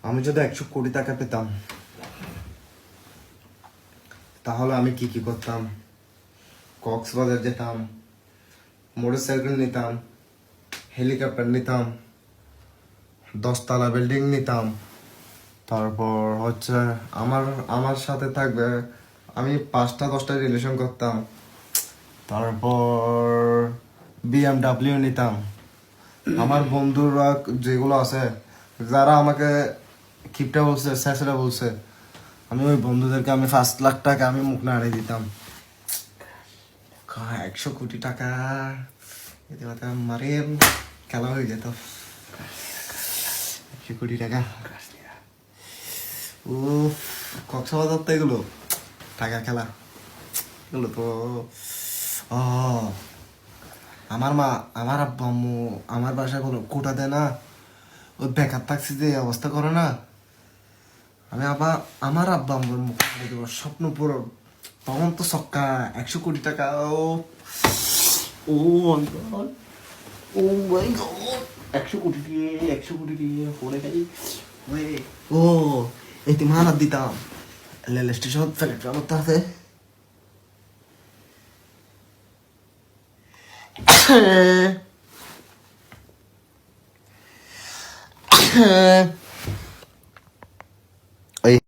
আমি যদি 100 কোটি টাকা পেতাম তাহলে আমি কি কি করতাম? কক্সবাজার যেতাম, মোটরসাইকেল নিতাম, হেলিকপ্টার নিতাম, 10 তলা বিল্ডিং নিতাম। তারপর হচ্ছে আমার আমার সাথে থাকবে, আমি 5টা 10টা রিলেশন করতাম। তারপর BMW নিতাম। আমার বন্ধুরা যেগুলো আছে, যারা আমাকে কিপটা বলছে, স্যাসরা বলছে, আমি ওই বন্ধুদেরকে আমি 5 লাখ টাকা আমি মুখ নাড়িয়ে দিতাম। 100 কোটি টাকা এতে কথা মারে খেলা হয়ে যেত। 100 কোটি টাকা ও কক্সবাজার তো এগুলো টাকা খেলা, এগুলো তো ও আমার মা, আমার আব্বা আম্মু আমার বাসায় কোনো কোটা দেয় না, ওই বেকার থাকছি যে অবস্থা করে না। আমি আবার আমার আব্বা আম্মুর মুখ দেবো স্বপ্ন পুরো, তখন তো সক্কা 100 কোটি টাকা। ও ও ও মাই গড, 100 কোটি দিয়ে 100 কোটি দিয়ে পড়ে গেছি। ও এতিমানাত দিতাম, রেল স্টেশন ফেলে করতে আছে।